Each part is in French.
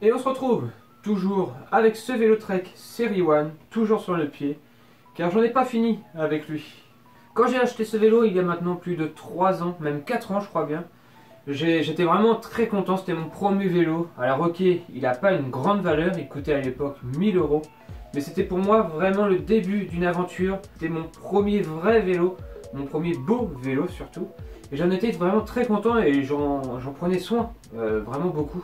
Et on se retrouve toujours avec ce vélo Trek Série 1, toujours sur le pied, car j'en ai pas fini avec lui. Quand j'ai acheté ce vélo il y a maintenant plus de 3 ans, même 4 ans je crois bien, j'étais vraiment très content, c'était mon premier vélo. Alors ok, il n'a pas une grande valeur, il coûtait à l'époque 1000 euros, mais c'était pour moi vraiment le début d'une aventure, c'était mon premier vrai vélo, mon premier beau vélo surtout. Et j'en étais vraiment très content et j'en prenais soin, vraiment beaucoup.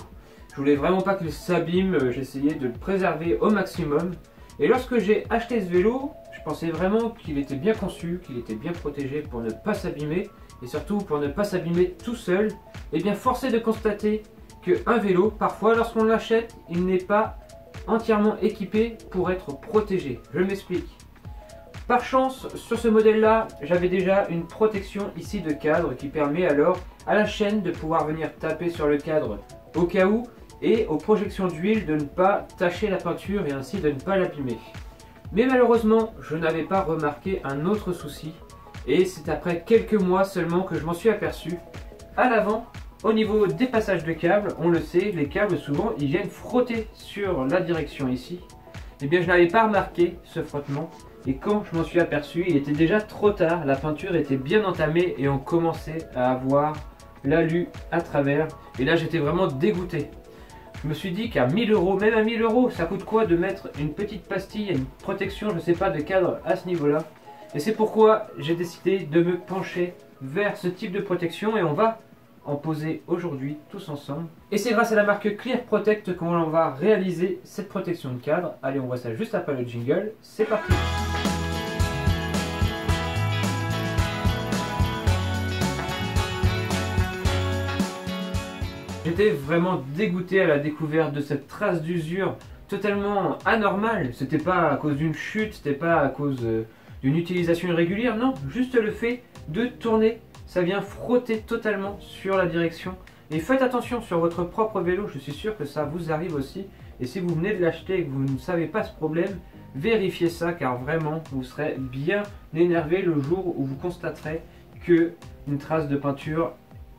Je voulais vraiment pas qu'il s'abîme, j'essayais de le préserver au maximum. Et lorsque j'ai acheté ce vélo, je pensais vraiment qu'il était bien conçu, qu'il était bien protégé pour ne pas s'abîmer. Et surtout pour ne pas s'abîmer tout seul. Et bien force est de constater qu'un vélo, parfois lorsqu'on l'achète, il n'est pas entièrement équipé pour être protégé. Je m'explique. Par chance, sur ce modèle-là, j'avais déjà une protection ici de cadre qui permet alors à la chaîne de pouvoir venir taper sur le cadre au cas où et aux projections d'huile de ne pas tacher la peinture et ainsi de ne pas l'abîmer. Mais malheureusement, je n'avais pas remarqué un autre souci et c'est après quelques mois seulement que je m'en suis aperçu. À l'avant, au niveau des passages de câbles, on le sait, les câbles souvent ils viennent frotter sur la direction ici. Eh bien je n'avais pas remarqué ce frottement. Et quand je m'en suis aperçu, il était déjà trop tard, la peinture était bien entamée et on commençait à avoir l'alu à travers. Et là j'étais vraiment dégoûté. Je me suis dit qu'à 1000 euros, même à 1000 euros, ça coûte quoi de mettre une petite pastille, une protection, je ne sais pas, de cadre à ce niveau-là. Et c'est pourquoi j'ai décidé de me pencher vers ce type de protection et on va en poser aujourd'hui tous ensemble. Et c'est grâce à la marque Clear Protect qu'on va réaliser cette protection de cadre. Allez, on voit ça juste après le jingle. C'est parti! J'étais vraiment dégoûté à la découverte de cette trace d'usure totalement anormale. C'était pas à cause d'une chute, c'était pas à cause d'une utilisation irrégulière, non, juste le fait de tourner, ça vient frotter totalement sur la direction. Et faites attention sur votre propre vélo, je suis sûr que ça vous arrive aussi. Et si vous venez de l'acheter et que vous ne savez pas ce problème, vérifiez ça car vraiment vous serez bien énervé le jour où vous constaterez que une trace de peinture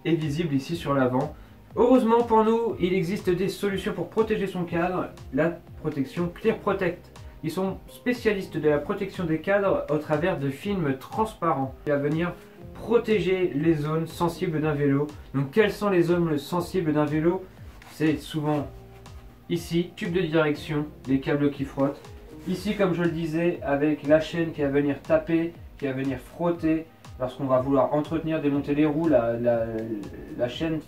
est visible ici sur l'avant. Heureusement pour nous, il existe des solutions pour protéger son cadre, la protection Clear Protect. Ils sont spécialistes de la protection des cadres au travers de films transparents qui va venir protéger les zones sensibles d'un vélo. Donc quelles sont les zones sensibles d'un vélo? C'est souvent ici, tube de direction, les câbles qui frottent. Ici, comme je le disais, avec la chaîne qui va venir taper, qui va venir frotter. Lorsqu'on va vouloir entretenir, démonter les roues, la chaîne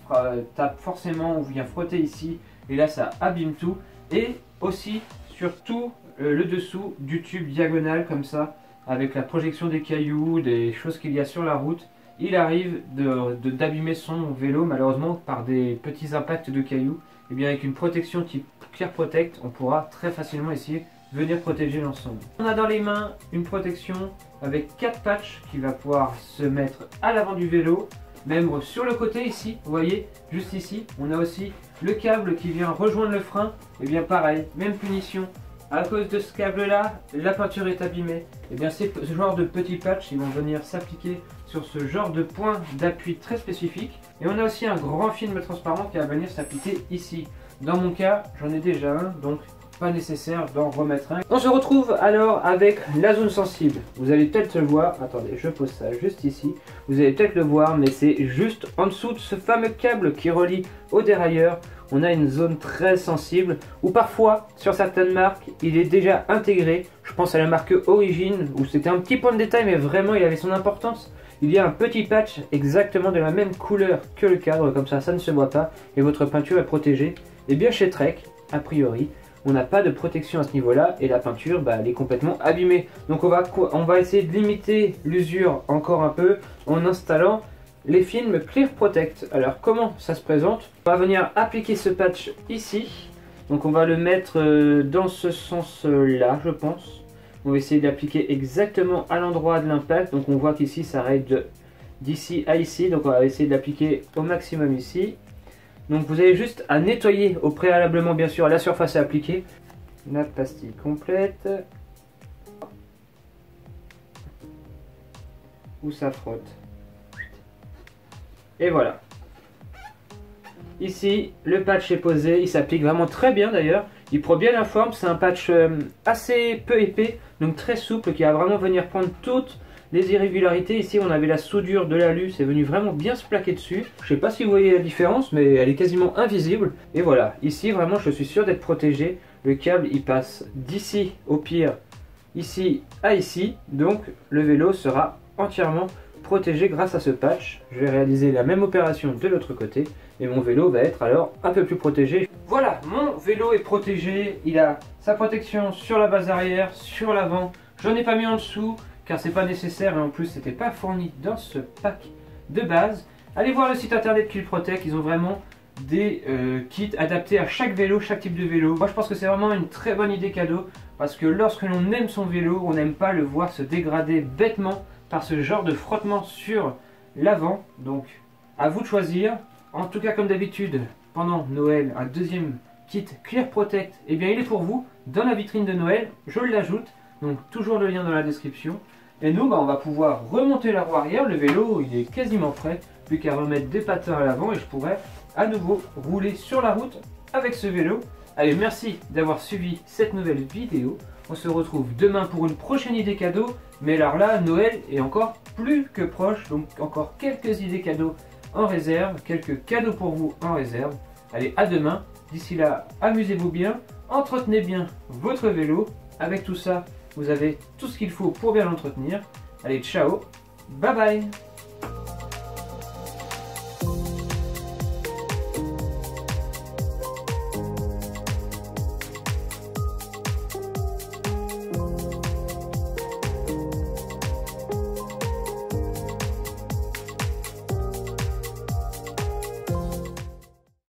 tape forcément ou vient frotter ici. Et là, ça abîme tout. Et aussi, surtout, le dessous du tube diagonal, comme ça, avec la projection des cailloux, des choses qu'il y a sur la route. Il arrive d'abîmer son vélo, malheureusement, par des petits impacts de cailloux. Et bien, avec une protection type Clear Protect, on pourra très facilement essayer venir protéger l'ensemble. On a dans les mains une protection avec 4 patchs qui va pouvoir se mettre à l'avant du vélo, même sur le côté ici, vous voyez, juste ici, on a aussi le câble qui vient rejoindre le frein, et bien pareil, même punition, à cause de ce câble là, la peinture est abîmée, et bien ce genre de petits patchs, ils vont venir s'appliquer sur ce genre de point d'appui très spécifique, et on a aussi un grand film transparent qui va venir s'appliquer ici. Dans mon cas, j'en ai déjà un, donc pas nécessaire d'en remettre un. On se retrouve alors avec la zone sensible. Vous allez peut-être le voir, attendez, je pose ça juste ici. Vous allez peut-être le voir, mais c'est juste en dessous de ce fameux câble qui relie au dérailleur. On a une zone très sensible, où parfois, sur certaines marques, il est déjà intégré. Je pense à la marque Origin, où c'était un petit point de détail, mais vraiment il avait son importance. Il y a un petit patch exactement de la même couleur que le cadre, comme ça ne se voit pas, et votre peinture est protégée. Et bien chez Trek, a priori, on n'a pas de protection à ce niveau-là et la peinture, elle est complètement abîmée. Donc on va essayer de limiter l'usure encore un peu en installant les films Clear Protect. Alors comment ça se présente? On va venir appliquer ce patch ici. Donc on va le mettre dans ce sens-là, je pense. On va essayer d'appliquer exactement à l'endroit de l'impact. Donc on voit qu'ici ça arrête d'ici à ici. Donc on va essayer d'appliquer au maximum ici. Donc vous avez juste à nettoyer au préalablement bien sûr la surface à appliquer. La pastille complète. Où ça frotte. Et voilà. Ici, le patch est posé, il s'applique vraiment très bien d'ailleurs. Il prend bien la forme, c'est un patch assez peu épais, donc très souple, qui va vraiment venir prendre toutes les irrégularités. Ici, on avait la soudure de l'alu, c'est venu vraiment bien se plaquer dessus. Je sais pas si vous voyez la différence, mais elle est quasiment invisible. Et voilà, ici, vraiment, je suis sûr d'être protégé. Le câble, il passe d'ici au pire, ici à ici. Donc, le vélo sera entièrement protégé grâce à ce patch. Je vais réaliser la même opération de l'autre côté et mon vélo va être alors un peu plus protégé. Voilà, mon vélo est protégé, il a sa protection sur la base arrière, sur l'avant. J'en ai pas mis en dessous car c'est pas nécessaire et en plus c'était pas fourni dans ce pack de base. Allez voir le site internet Killprotect, ils ont vraiment des kits adaptés à chaque vélo, chaque type de vélo. Moi je pense que c'est vraiment une très bonne idée cadeau parce que lorsque l'on aime son vélo, on n'aime pas le voir se dégrader bêtement par ce genre de frottement sur l'avant. Donc à vous de choisir. En tout cas, comme d'habitude, pendant Noël, un deuxième kit Clear Protect, eh bien il est pour vous dans la vitrine de Noël, je l'ajoute, donc toujours le lien dans la description. Et nous, on va pouvoir remonter la roue arrière, le vélo il est quasiment prêt, plus qu'à remettre des patins à l'avant et je pourrais à nouveau rouler sur la route avec ce vélo. Allez, merci d'avoir suivi cette nouvelle vidéo. On se retrouve demain pour une prochaine idée cadeau. Mais alors là, Noël est encore plus que proche. Donc encore quelques idées cadeaux en réserve. Quelques cadeaux pour vous en réserve. Allez, à demain. D'ici là, amusez-vous bien. Entretenez bien votre vélo. Avec tout ça, vous avez tout ce qu'il faut pour bien l'entretenir. Allez, ciao. Bye bye.